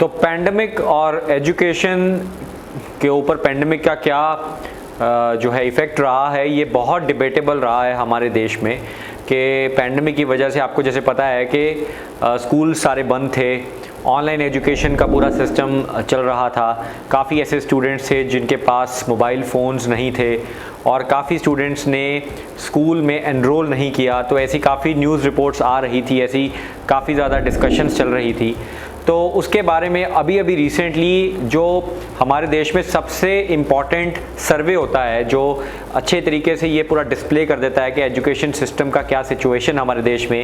तो पैंडेमिक और एजुकेशन के ऊपर पैंडेमिक का क्या जो है इफ़ेक्ट रहा है, ये बहुत डिबेटेबल रहा है हमारे देश में कि पैंडेमिक की वजह से आपको जैसे पता है कि स्कूल सारे बंद थे, ऑनलाइन एजुकेशन का पूरा सिस्टम चल रहा था। काफ़ी ऐसे स्टूडेंट्स थे जिनके पास मोबाइल फ़ोन्स नहीं थे और काफ़ी स्टूडेंट्स ने स्कूल में एनरोल नहीं किया। तो ऐसी काफ़ी न्यूज़ रिपोर्ट्स आ रही थी, ऐसी काफ़ी ज़्यादा डिस्कशंस चल रही थी। तो उसके बारे में अभी रिसेंटली जो हमारे देश में सबसे इम्पॉर्टेंट सर्वे होता है, जो अच्छे तरीके से ये पूरा डिस्प्ले कर देता है कि एजुकेशन सिस्टम का क्या सिचुएशन हमारे देश में,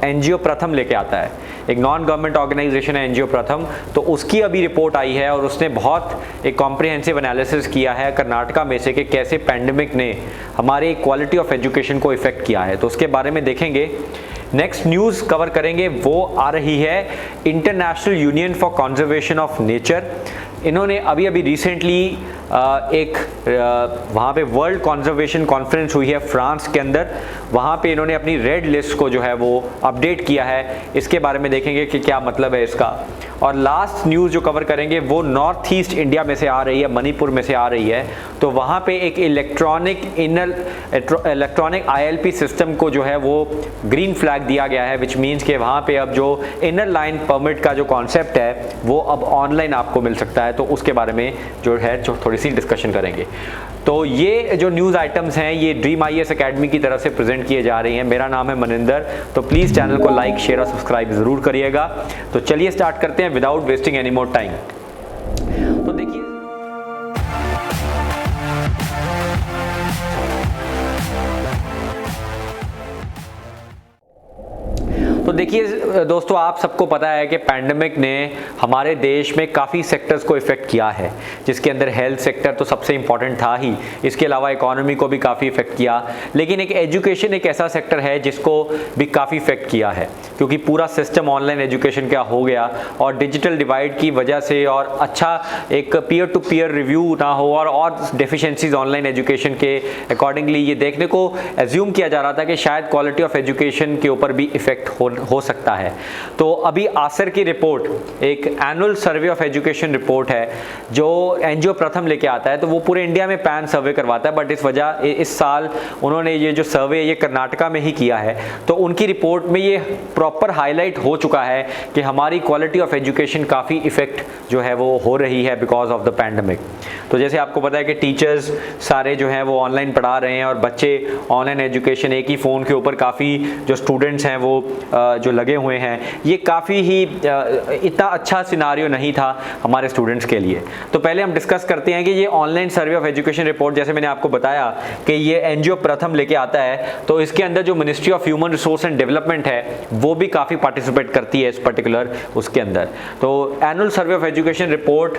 एनजीओ प्रथम लेके आता है। एक नॉन गवर्नमेंट ऑर्गेनाइजेशन है एनजीओ प्रथम, तो उसकी अभी रिपोर्ट आई है और उसने बहुत एक कॉम्प्रिहेंसिव एनालिसिस किया है कर्नाटका में से कि कैसे पैंडेमिक ने हमारे क्वालिटी ऑफ एजुकेशन को इफ़ेक्ट किया है। तो उसके बारे में देखेंगे। नेक्स्ट न्यूज़ कवर करेंगे, वो आ रही है international union for conservation of nature. इन्होंने अभी रिसेंटली एक वहाँ पे वर्ल्ड कंजर्वेशन कॉन्फ्रेंस हुई है फ्रांस के अंदर, वहाँ पे इन्होंने अपनी रेड लिस्ट को जो है वो अपडेट किया है। इसके बारे में देखेंगे कि क्या मतलब है इसका। और लास्ट न्यूज़ जो कवर करेंगे वो नॉर्थ ईस्ट इंडिया में से आ रही है, मणिपुर में से आ रही है। तो वहाँ पे एक इलेक्ट्रॉनिक ILP सिस्टम को जो है वो ग्रीन फ्लैग दिया गया है, विच मीन्स कि वहाँ पे अब जो इनर लाइन परमिट का जो कॉन्सेप्ट है वो अब ऑनलाइन आपको मिल सकता है। तो उसके बारे में जो है थोड़ी सी डिस्कशन करेंगे। तो ये जो न्यूज़ आइटम्स हैं ये ड्रीम IAS एकेडमी की तरफ से प्रेजेंट किए जा रही हैं। मेरा नाम है मनिंदर। तो प्लीज़ चैनल को लाइक, शेयर और सब्सक्राइब ज़रूर करिएगा। तो चलिए स्टार्ट करते हैं without wasting any more time. तो देखिए दोस्तों, आप सबको पता है कि पैंडेमिक ने हमारे देश में काफ़ी सेक्टर्स को इफ़ेक्ट किया है, जिसके अंदर हेल्थ सेक्टर तो सबसे इम्पॉर्टेंट था ही। इसके अलावा इकोनॉमी को भी काफ़ी इफ़ेक्ट किया, लेकिन एक एजुकेशन एक ऐसा सेक्टर है जिसको भी काफ़ी इफ़ेक्ट किया है, क्योंकि पूरा सिस्टम ऑनलाइन एजुकेशन का हो गया और डिजिटल डिवाइड की वजह से और अच्छा एक पीयर टू पीयर रिव्यू ना हो और डेफिशिएंसीज ऑनलाइन एजुकेशन के अकॉर्डिंगली ये देखने को एज्यूम किया जा रहा था कि शायद क्वालिटी ऑफ एजुकेशन के ऊपर भी इफ़ेक्ट हो सकता है। तो अभी आसर की रिपोर्ट, एक annual survey of education report है जो एनजीओ प्रथम लेके आता है। तो वो पूरे इंडिया में पैन सर्वे करवाता है, बट इस साल उन्होंने ये जो सर्वे ये कर्नाटका में ही किया है। तो उनकी रिपोर्ट में ये प्रॉपर हाईलाइट हो चुका है कि हमारी क्वालिटी ऑफ एजुकेशन काफ़ी इफ़ेक्ट जो है वो हो रही है बिकॉज ऑफ द पैंडेमिक। तो जैसे आपको पता है कि टीचर्स सारे जो हैं वो ऑनलाइन पढ़ा रहे हैं और बच्चे ऑनलाइन एजुकेशन, एक ही फ़ोन के ऊपर काफ़ी जो स्टूडेंट्स हैं वो जो लगे हुए हैं, ये काफ़ी ही इतना अच्छा सिनारियो नहीं था हमारे स्टूडेंट्स के लिए। तो पहले हम डिस्कस करते हैं कि ये online survey of education report, जैसे मैंने आपको बताया कि ये एनजीओ प्रथम लेके आता है, तो इसके अंदर जो ministry of human resource and development है वो भी काफ़ी पार्टिसिपेट करती है इस पर्टिकुलर उसके अंदर। तो annual survey of education report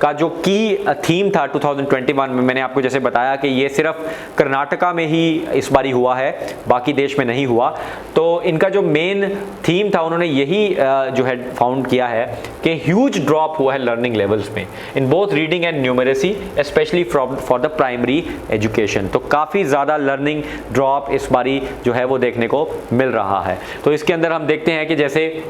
का जो की थीम था 2021 में, मैंने आपको जैसे बताया कि ये सिर्फ कर्नाटका में ही इस बारी हुआ है, बाकी देश में नहीं हुआ। तो इनका जो मेन थीम था, उन्होंने यही जो है फाउंड किया है कि ह्यूज ड्रॉप हुआ है लर्निंग लेवल्स में in both reading and numeracy, specially for the primary education. तो काफ़ी ज़्यादा लर्निंग ड्रॉप इस बारी जो है वो देखने को मिल रहा है। तो इसके अंदर हम देखते हैं कि जैसे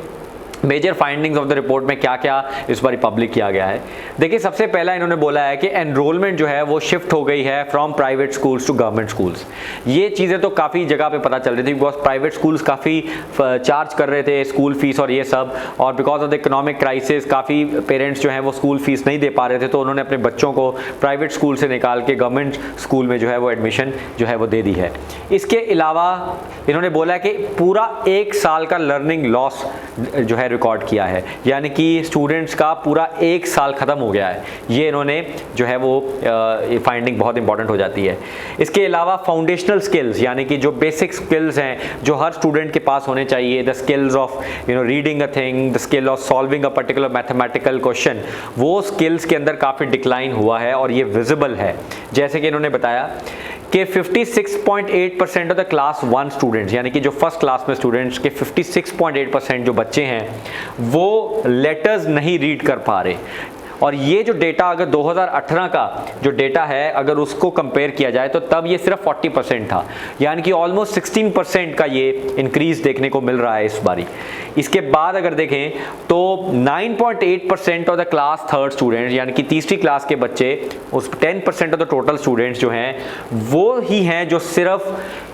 major findings of the report में क्या क्या इस बार पब्लिक किया गया है। देखिए, सबसे पहला इन्होंने बोला है कि एनरोलमेंट जो है वो शिफ्ट हो गई है from private schools to government schools. ये चीज़ें तो काफ़ी जगह पे पता चल रही थी, बिकॉज प्राइवेट स्कूल्स काफ़ी चार्ज कर रहे थे स्कूल फीस और ये सब, और because of the economic crisis काफ़ी पेरेंट्स जो है वो स्कूल फीस नहीं दे पा रहे थे, तो उन्होंने अपने बच्चों को प्राइवेट स्कूल से निकाल के गवर्नमेंट स्कूल में जो है वो एडमिशन जो है वो दे दी है। इसके अलावा इन्होंने बोला कि पूरा 1 साल का लर्निंग लॉस जो है रिकॉर्ड किया है, यानी कि स्टूडेंट्स का पूरा 1 साल ख़त्म हो गया है। ये इन्होंने जो है वो फाइंडिंग बहुत इंपॉर्टेंट हो जाती है। इसके अलावा फाउंडेशनल स्किल्स, यानी कि जो बेसिक स्किल्स हैं जो हर स्टूडेंट के पास होने चाहिए, the skills of reading a thing, the skill of solving a particular mathematical question, वो स्किल्स के अंदर काफ़ी डिक्लाइन हुआ है और ये विजिबल है। जैसे कि इन्होंने बताया कि 56.8% ऑफ द क्लास 1 स्टूडेंट्स, यानी कि जो फर्स्ट क्लास में स्टूडेंट्स के 56.8% जो बच्चे हैं वो लेटर्स नहीं रीड कर पा रहे। और ये जो डेटा अगर 2018 का जो डेटा है अगर उसको कंपेयर किया जाए तो तब ये सिर्फ 40% था, यानी कि ऑलमोस्ट 16% का ये इंक्रीज देखने को मिल रहा है इस बारी। इसके बाद अगर देखें तो 9.8% of the class third students, यानी कि तीसरी क्लास के बच्चे, उस 10% ऑफ द टोटल स्टूडेंट्स जो हैं वो ही हैं जो सिर्फ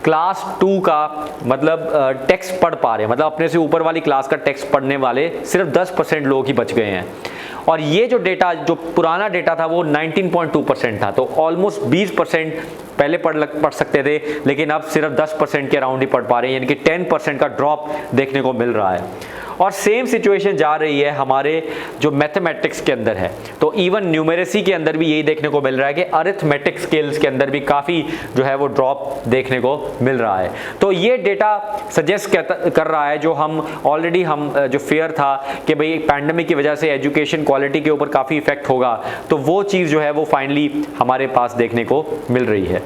क्लास 2 का मतलब टेक्स्ट पढ़ पा रहे हैं, मतलब अपने से ऊपर वाली क्लास का टेक्स्ट पढ़ने वाले सिर्फ 10% लोग ही बच गए हैं। और ये जो डेटा, जो पुराना डेटा था वो 19.2% था, तो ऑलमोस्ट 20% पहले पढ़ सकते थे, लेकिन अब सिर्फ 10% के अराउंड ही पढ़ पा रहे हैं, यानी कि 10% का ड्रॉप देखने को मिल रहा है। और सेम सिचुएशन जा रही है हमारे जो मैथमेटिक्स के अंदर है, तो इवन न्यूमेरेसी के अंदर भी यही देखने को मिल रहा है कि अरिथमेटिक स्किल्स के अंदर भी काफ़ी जो है वो ड्रॉप देखने को मिल रहा है। तो ये डेटा सजेस्ट कर रहा है, जो हम ऑलरेडी हम जो फेयर था कि भाई पैंडेमिक की वजह से एजुकेशन क्वालिटी के ऊपर काफ़ी इफेक्ट होगा, तो वो चीज़ जो है वो फाइनली हमारे पास देखने को मिल रही है।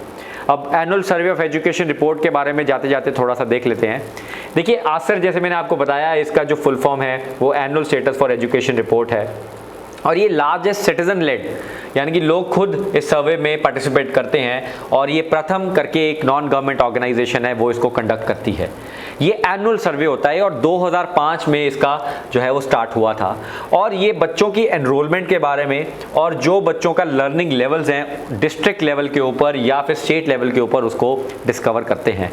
अब annual survey of education report के बारे में जाते जाते थोड़ा सा देख लेते हैं। देखिए आसर, जैसे मैंने आपको बताया, इसका जो फुल फॉर्म है वो annual status for education report है, और ये लार्जेस्ट सिटीजन लेड, यानी कि लोग खुद इस सर्वे में पार्टिसिपेट करते हैं, और ये प्रथम करके एक नॉन गवर्नमेंट ऑर्गेनाइजेशन है वो इसको कंडक्ट करती है। ये एनुअल सर्वे होता है और 2005 में इसका जो है वो स्टार्ट हुआ था, और ये बच्चों की एनरोलमेंट के बारे में और जो बच्चों का लर्निंग लेवल्स हैं डिस्ट्रिक्ट लेवल के ऊपर या फिर स्टेट लेवल के ऊपर उसको डिस्कवर करते हैं।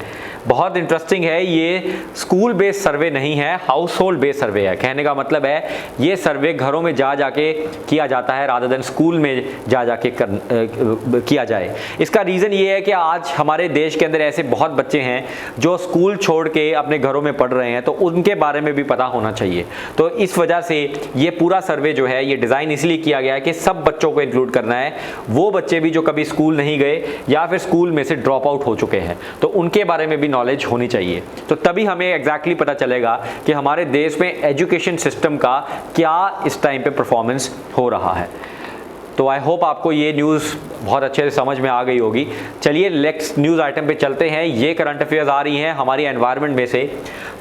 बहुत इंटरेस्टिंग है, ये स्कूल बेस्ड सर्वे नहीं है, हाउस होल्ड बेस्ड सर्वे है। कहने का मतलब है ये सर्वे घरों में जा जाके किया जाता है रादर देन स्कूल में जा जाके किया जाए। इसका रीज़न ये है कि आज हमारे देश के अंदर ऐसे बहुत बच्चे हैं जो स्कूल छोड़ के अपने घरों में पढ़ रहे हैं, तो उनके बारे में भी पता होना चाहिए। तो इस वजह से ये पूरा सर्वे जो है ये डिज़ाइन इसलिए किया गया है कि सब बच्चों को इंक्लूड करना है, वो बच्चे भी जो कभी स्कूल नहीं गए या फिर स्कूल में से ड्रॉप आउट हो चुके हैं, तो उनके बारे में भी नॉलेज होनी चाहिए। तो तभी हमें एग्जैक्टली पता चलेगा कि हमारे देश में एजुकेशन सिस्टम का क्या इस टाइम पे परफॉर्मेंस हो रहा है। तो आई होप आपको ये न्यूज़ बहुत अच्छे से समझ में आ गई होगी। चलिए नेक्स्ट न्यूज़ आइटम पे चलते हैं। ये करंट अफेयर्स आ रही हैं हमारी एनवायरनमेंट में से।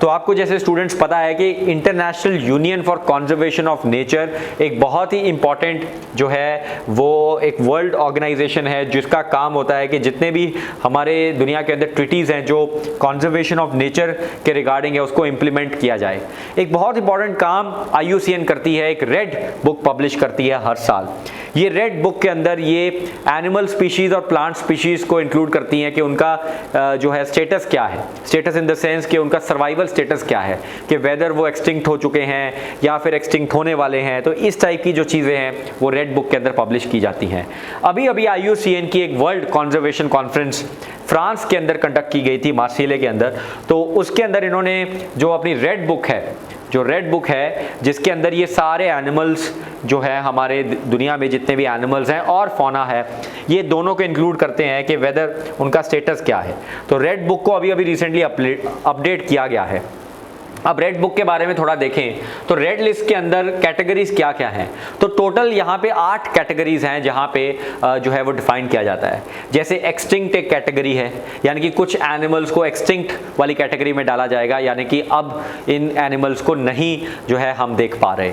तो आपको जैसे स्टूडेंट्स पता है कि international union for conservation of nature एक बहुत ही इंपॉर्टेंट जो है वो एक वर्ल्ड ऑर्गेनाइजेशन है, जिसका काम होता है कि जितने भी हमारे दुनिया के अंदर ट्रीटीज़ हैं जो कंजर्वेशन ऑफ नेचर के रिगार्डिंग है उसको इम्प्लीमेंट किया जाए। एक बहुत इंपॉर्टेंट काम IUCN करती है, एक रेड बुक पब्लिश करती है हर साल। ये रेड बुक के अंदर ये एनिमल स्पीशीज और प्लांट स्पीशीज को इंक्लूड करती हैं कि उनका जो है स्टेटस क्या है, स्टेटस इन द सेंस कि उनका सर्वाइवल स्टेटस क्या है, कि वेदर वो एक्सटिंक्ट हो चुके हैं या फिर एक्सटिंक्ट होने वाले हैं। तो इस टाइप की जो चीज़ें हैं वो रेड बुक के अंदर पब्लिश की जाती हैं। अभी अभी IUCN की एक वर्ल्ड कंजर्वेशन कॉन्फ्रेंस फ्रांस के अंदर कंडक्ट की गई थी, मार्सिले के अंदर। तो उसके अंदर इन्होंने जो अपनी रेड बुक है, जो रेड बुक है जिसके अंदर ये सारे एनिमल्स जो है हमारे दुनिया में जितने भी एनिमल्स हैं और फौना है, ये दोनों को इंक्लूड करते हैं कि वेदर उनका स्टेटस क्या है। तो रेड बुक को अभी अभी रिसेंटली अपडेट किया गया है। अब रेड बुक के बारे में थोड़ा देखें तो रेड लिस्ट के अंदर कैटेगरीज क्या क्या हैं। तो टोटल यहाँ पे 8 कैटेगरीज हैं जहाँ पे जो है वो डिफाइन किया जाता है। जैसे एक्सटिंक्ट एक कैटेगरी है, यानी कि कुछ एनिमल्स को एक्सटिंक्ट वाली कैटेगरी में डाला जाएगा, यानी कि अब इन एनिमल्स को नहीं जो है हम देख पा रहे।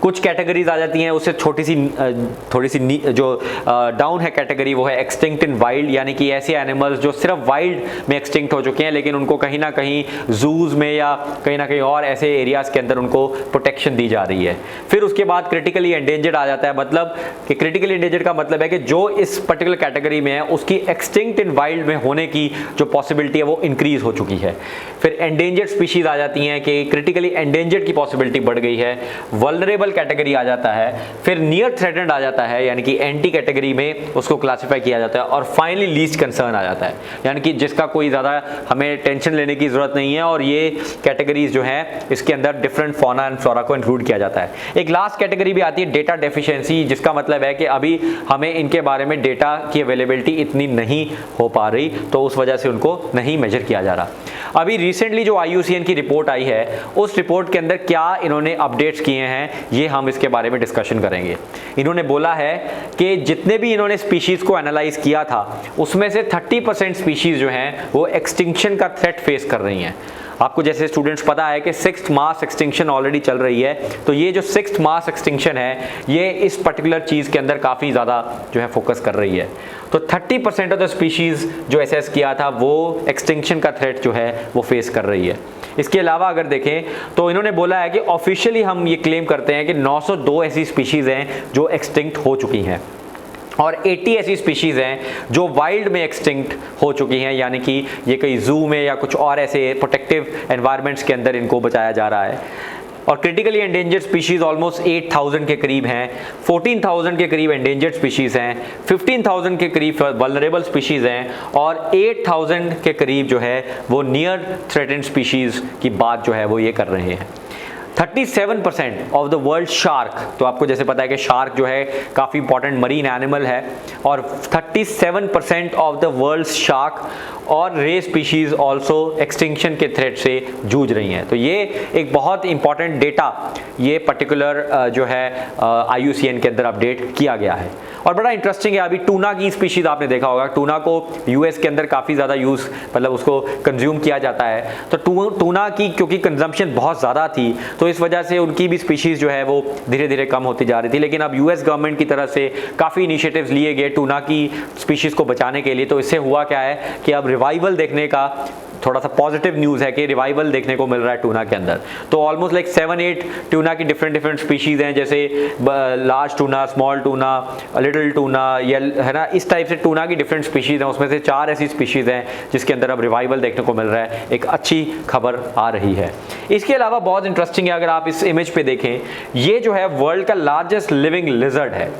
कुछ कैटेगरीज आ जाती हैं उससे थोड़ी सी जो डाउन है कैटेगरी, वो है एक्सटिंक्ट इन वाइल्ड, यानी कि ऐसे एनिमल्स जो सिर्फ वाइल्ड में एक्सटिंक्ट हो चुके हैं लेकिन उनको कहीं ना कहीं जूज में या कहीं ना कहीं और ऐसे एरियाज के अंदर उनको प्रोटेक्शन दी जा रही है। फिर उसके बाद क्रिटिकली एंडेंजर्ड आ जाता है, मतलब कि क्रिटिकली एंडेंजर्ड का मतलब है कि जो इस पर्टिकुलर कैटेगरी में है उसकी एक्सटिंक्ट इन वाइल्ड में होने की जो पॉसिबिलिटी है वो इंक्रीज हो चुकी है। फिर एंडेंजर्ड स्पीशीज आ जाती हैं कि क्रिटिकली एंडेंजर्ड की पॉसिबिलिटी बढ़ गई है। वल्नरेबल कैटेगरी आ जाता है। फिर नियर थ्रेटेंड आ जाता है, यानी कि एंटी कैटेगरी में उसको क्लासिफाई किया जाता है। और फाइनली लीस्ट कंसर्न आ जाता है, यानी कि जिसका कोई ज़्यादा हमें टेंशन लेने की ज़रूरत नहीं है और ये कैटेगरीज जो हैं इसके अंदर डिफरेंट फौना एंड फ्लोरा को इंक्लूड किया जाता है। एक लास्ट कैटेगरी भी आती है डेटा डेफिशिएंसी, जिसका मतलब है कि अभी हमें इनके बारे में डेटा की अवेलेबिलिटी इतनी नहीं हो पा रही, तो उस वजह से उनको नहीं मेजर किया जा रहा। अभी रिसेंटली जो IUCN की रिपोर्ट आई है उस रिपोर्ट के अंदर क्या इन्होंने अपडेट्स किए हैं ये हम इसके बारे में डिस्कशन करेंगे। इन्होंने बोला है कि जितने भी इन्होंने स्पीशीज को एनालाइज किया था उसमें से 30% स्पीशीज जो हैं वो एक्सटिंक्शन का थ्रेट फेस कर रही हैं। आपको जैसे स्टूडेंट्स पता है कि 6th मास एक्सटिंक्शन ऑलरेडी चल रही है, तो ये जो 6th मास एक्सटिंक्शन है ये इस पर्टिकुलर चीज़ के अंदर काफ़ी ज़्यादा जो है फोकस कर रही है। तो 30% ऑफ द स्पीशीज़ जो असेस किया था वो एक्सटिंक्शन का थ्रेट जो है वो फेस कर रही है। इसके अलावा अगर देखें तो इन्होंने बोला है कि ऑफिशियली हम ये क्लेम करते हैं कि 902 ऐसी स्पीशीज़ हैं जो एक्सटिंक्ट हो चुकी हैं और 80 ऐसी स्पीशीज़ हैं जो वाइल्ड में एक्सटिंक्ट हो चुकी हैं, यानी कि ये कहीं जू में या कुछ और ऐसे प्रोटेक्टिव एनवायरनमेंट्स के अंदर इनको बचाया जा रहा है। और क्रिटिकली एंडेंजर्ड स्पीशीज़ ऑलमोस्ट 8,000 के करीब हैं, 14,000 के करीब एंडेंजर्ड स्पीशीज़ हैं, 15,000 के करीब वल्नरेबल स्पीशीज़ हैं और 8,000 के करीब जो है वो नियर थ्रेटेंड स्पीशीज़ की बात जो है वो ये कर रहे हैं। 37% ऑफ द वर्ल्ड शार्क, तो आपको जैसे पता है कि शार्क जो है काफ़ी इंपॉर्टेंट मरीन एनिमल है, और 37% ऑफ द वर्ल्ड शार्क और रे स्पीशीज़ ऑल्सो एक्सटिंक्शन के थ्रेट से जूझ रही हैं। तो ये एक बहुत इंपॉर्टेंट डेटा ये पर्टिकुलर जो है IUCN के अंदर अपडेट किया गया है। और बड़ा इंटरेस्टिंग है, अभी टूना की स्पीशीज़ आपने देखा होगा, टूना को US के अंदर काफ़ी ज़्यादा यूज़ मतलब उसको कंज्यूम किया जाता है। तो टूना की क्योंकि कंजम्पशन बहुत ज़्यादा थी तो इस वजह से उनकी भी स्पीशीज़ जो है वो धीरे धीरे कम होती जा रही थी, लेकिन अब US गवर्नमेंट की तरफ से काफ़ी इनिशिएटिव्स लिए गए टूना की स्पीशीज़ को बचाने के लिए। तो इससे हुआ क्या है कि अब रिवाइवल देखने का थोड़ा सा पॉजिटिव न्यूज़ है कि रिवाइवल देखने को मिल रहा है टूना के अंदर। तो ऑलमोस्ट लाइक 7-8 टूना की डिफरेंट स्पीशीज़ हैं, जैसे large tuna, small tuna, little tuna, या है ना, इस टाइप से टूना की डिफरेंट स्पीशीज़ हैं। उसमें से 4 ऐसी स्पीशीज़ हैं जिसके अंदर अब रिवाइवल देखने को मिल रहा है, एक अच्छी खबर आ रही है। इसके अलावा बहुत इंटरेस्टिंग है, अगर आप इस इमेज पे देखें, ये जो है वर्ल्ड का लार्जेस्ट लिविंग लिजर्ड है,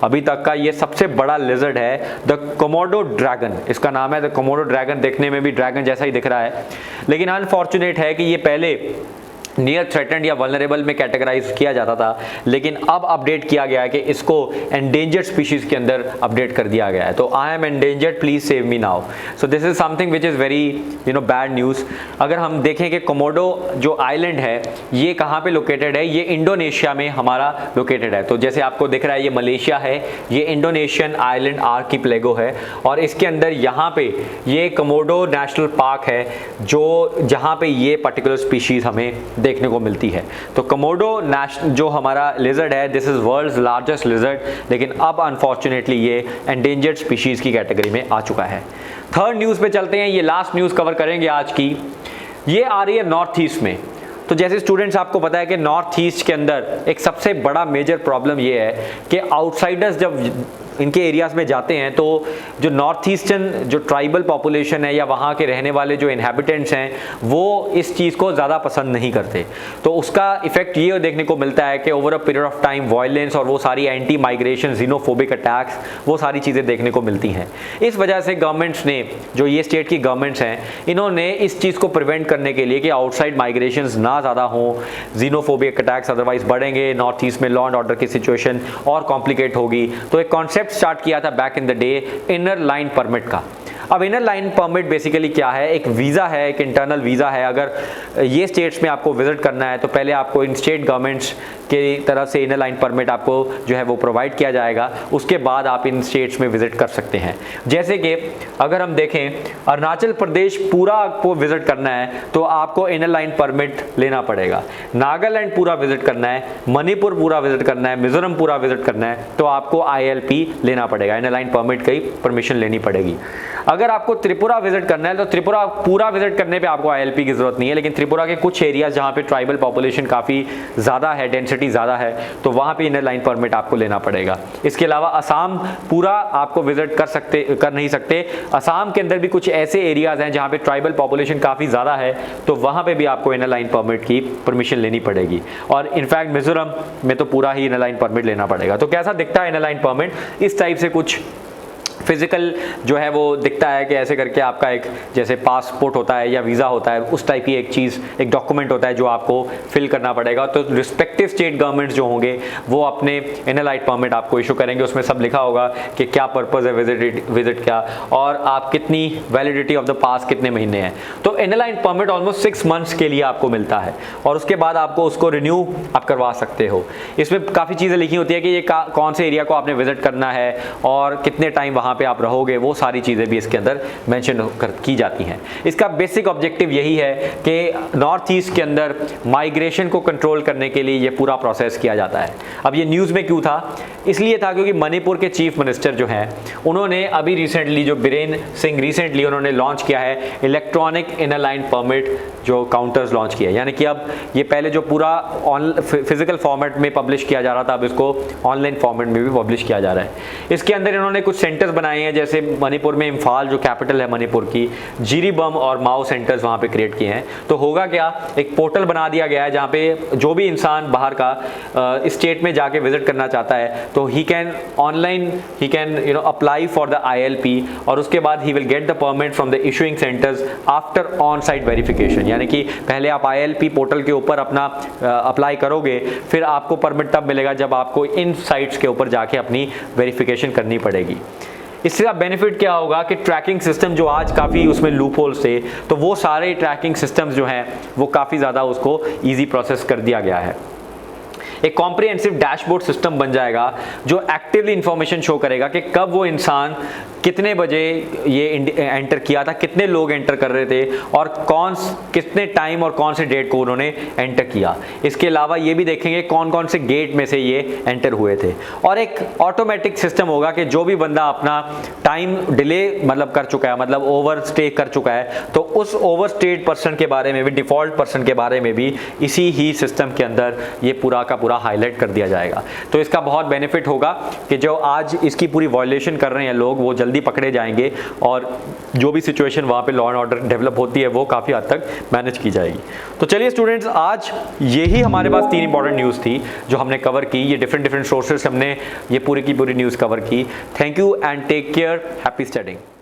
अभी तक का ये सबसे बड़ा लिजर्ड है, द कोमोडो ड्रैगन इसका नाम है। द कोमोडो ड्रैगन देखने में भी ड्रैगन जैसा ही दिख रहा है, लेकिन अनफॉर्चुनेट है कि ये पहले नियर थ्रेटेंड या वल्नरेबल में कैटेगराइज किया जाता था, लेकिन अब अपडेट किया गया है कि इसको एंडेंजर्ड स्पीशीज़ के अंदर अपडेट कर दिया गया है। तो I am endangered, please save me now. So this is something which is very bad news. अगर हम देखें कि कोमोडो जो आइलैंड है ये कहाँ पे लोकेटेड है, ये इंडोनेशिया में हमारा लोकेटेड है। तो जैसे आपको दिख रहा है ये मलेशिया है, ये इंडोनेशियन आइलैंड आर्किपेलागो है, और इसके अंदर यहाँ पे ये कोमोडो नेशनल पार्क है जो जहाँ पे ये पर्टिकुलर स्पीशीज़ हमें देखने को मिलती है। तो कोमोडो जो हमारा लिजर्ड है, this is world's largest lizard, लेकिन अब अनफॉर्चुनेटली ये एंडेंजर्ड स्पीशीज की कैटेगरी में आ चुका है। थर्ड न्यूज़ पे चलते हैं, ये लास्ट न्यूज़ कवर करेंगे आज की। ये आ रही है नॉर्थ ईस्ट में। तो जैसे स्टूडेंट्स आपको पता है कि नॉर्थ ईस्ट के अंदर एक सबसे बड़ा मेजर प्रॉब्लम ये है कि आउटसाइडर्स जब इनके एरियाज़ में जाते हैं तो जो नॉर्थ ईस्टर्न जो ट्राइबल पॉपुलेशन है या वहाँ के रहने वाले जो इन्हेबिटेंट्स हैं वो इस चीज़ को ज़्यादा पसंद नहीं करते। तो उसका इफेक्ट ये देखने को मिलता है कि over a period of time violence और वो सारी एंटी माइग्रेशन, जीनोफोबिक अटैक्स, वो सारी चीज़ें देखने को मिलती हैं। इस वजह से गवर्नमेंट्स ने, जो ये स्टेट की गवर्नमेंट्स हैं, इन्होंने इस चीज़ को प्रिवेंट करने के लिए कि आउटसाइड माइग्रेशन ना ज़्यादा हों, जीनोफोबिक अटैक्स अदरवाइज बढ़ेंगे, नॉर्थ ईस्ट में लॉ एंड ऑर्डर की सिचुएशन और कॉम्प्लिकेट होगी। तो एक कॉन्सेप्ट स्टार्ट किया था back in the day, inner line permit का। अब इनर लाइन परमिट बेसिकली क्या है, एक वीज़ा है, एक इंटरनल वीज़ा है। अगर ये स्टेट्स में आपको विजिट करना है तो पहले आपको इन स्टेट गवर्नमेंट्स की तरफ से इनर लाइन परमिट आपको जो है वो प्रोवाइड किया जाएगा, उसके बाद आप इन स्टेट्स में विजिट कर सकते हैं। जैसे कि अगर हम देखें अरुणाचल प्रदेश पूरा आपको विजिट करना है तो आपको इनर लाइन परमिट लेना पड़ेगा। नागालैंड पूरा विजिट करना है, मणिपुर पूरा विजिट करना है, मिजोरम पूरा विजिट करना है तो आपको ILP लेना पड़ेगा, इनर लाइन परमिट की परमिशन लेनी पड़ेगी। अगर आपको त्रिपुरा विजिट करना है तो त्रिपुरा पूरा विजिट करने पे आपको ILP की जरूरत नहीं है, लेकिन त्रिपुरा के कुछ एरियाज जहाँ पे ट्राइबल पॉपुलेशन काफ़ी ज़्यादा है, डेंसिटी ज़्यादा है, तो वहाँ पे इनर लाइन परमिट आपको लेना पड़ेगा। इसके अलावा असम पूरा आपको विजिट कर नहीं सकते। असम के अंदर भी कुछ ऐसे एरियाज हैं जहाँ पे ट्राइबल पॉपुलेशन काफ़ी ज़्यादा है, तो वहाँ पे भी आपको इनर लाइन परमिट की परमिशन लेनी पड़ेगी। और इनफैक्ट मिजोरम में तो पूरा ही इनर लाइन परमिट लेना पड़ेगा। तो कैसा दिखता है इनर लाइन परमिट, इस टाइप से कुछ फिजिकल जो है वो दिखता है कि ऐसे करके आपका एक जैसे पासपोर्ट होता है या वीज़ा होता है, उस टाइप की एक चीज़, एक डॉक्यूमेंट होता है जो आपको फिल करना पड़ेगा। तो रिस्पेक्टिव स्टेट गवर्नमेंट्स जो होंगे वो अपने इनर लाइन परमिट आपको इशू करेंगे, उसमें सब लिखा होगा कि क्या पर्पज़ है विजिट क्या, और आप कितनी वैलिडिटी ऑफ द पास कितने महीने हैं। तो inner line permit almost 6 months के लिए आपको मिलता है और उसके बाद आपको उसको रिन्यू आप करवा सकते हो। इसमें काफ़ी चीज़ें लिखी होती है कि ये कौन से एरिया को आपने विजिट करना है और कितने टाइम वहाँ पे आप रहोगे, वो सारी चीज़ें भी इसके अंदर मेंशन की जाती हैं। इसका बेसिक ऑब्जेक्टिव यही है कि नॉर्थ ईस्ट के अंदर माइग्रेशन को कंट्रोल करने के लिए ये पूरा प्रोसेस किया जाता है। अब ये न्यूज़ में क्यों था? इसलिए था क्योंकि मणिपुर के चीफ मिनिस्टर जो हैं उन्होंने अभी रिसेंटली, जो बीरेन सिंह रिसेंटली उन्होंने लॉन्च किया है इलेक्ट्रॉनिक इनर लाइन परमिट जो काउंटर्स लॉन्च किया, यानी कि अब ये पहले जो पूरा फिजिकल फॉर्मेट में पब्लिश किया जा रहा था, अब इसको ऑनलाइन फॉर्मेट में भी पब्लिश किया जा रहा है। इसके अंदर इन्होंने कुछ सेंटर्स बनाए हैं, जैसे मणिपुर में इम्फाल जो कैपिटल है मणिपुर की, जिरीबम और माओ सेंटर्स वहाँ पे क्रिएट किए हैं। तो होगा क्या, एक पोर्टल बना दिया गया है जहाँ पे जो भी इंसान बाहर का स्टेट में जाके विजिट करना चाहता है तो he can online he can apply for the ILP, और उसके बाद he will get the permit from the issuing centres after on site verification. यानी कि पहले आप ILP पोर्टल के ऊपर अपना अप्लाई करोगे, फिर आपको परमिट तब मिलेगा जब आपको इन साइट्स के ऊपर जाके अपनी वेरिफिकेशन करनी पड़ेगी। इससे बेनिफिट क्या होगा कि ट्रैकिंग सिस्टम जो आज काफ़ी उसमें लूप होल्स थे, तो वो सारे ट्रैकिंग सिस्टम्स जो हैं वो काफ़ी ज़्यादा उसको ईजी प्रोसेस कर दिया गया है। एक कॉम्प्रिहेंसिव डैशबोर्ड सिस्टम बन जाएगा जो एक्टिवली इंफॉर्मेशन शो करेगा कि कब वो इंसान कितने बजे ये एंटर किया था, कितने लोग एंटर कर रहे थे और कितने टाइम और कौन से डेट को उन्होंने एंटर किया। इसके अलावा ये भी देखेंगे कौन कौन से गेट में से ये एंटर हुए थे। और एक ऑटोमेटिक सिस्टम होगा कि जो भी बंदा अपना टाइम डिले मतलब कर चुका है, मतलब ओवर स्टे कर चुका है, तो उस ओवर स्टेड पर्सन के बारे में भी, डिफ़ॉल्ट पर्सन के बारे में भी इसी ही सिस्टम के अंदर ये पूरा का पूरा हाईलाइट कर दिया जाएगा। तो इसका बहुत बेनिफिट होगा कि जो आज इसकी पूरी वायलेशन कर रहे हैं लोग, वो जल्दी पकड़े जाएंगे और जो भी सिचुएशन वहाँ पे लॉ एंड ऑर्डर डेवलप होती है वो काफ़ी हद तक मैनेज की जाएगी। तो चलिए स्टूडेंट्स, आज यही हमारे पास 3 इंपॉर्टेंट न्यूज़ थी जो हमने कवर की। ये डिफरेंट सोर्सेस हमने ये पूरी की पूरी न्यूज़ कवर की। Thank you and take care, happy studying.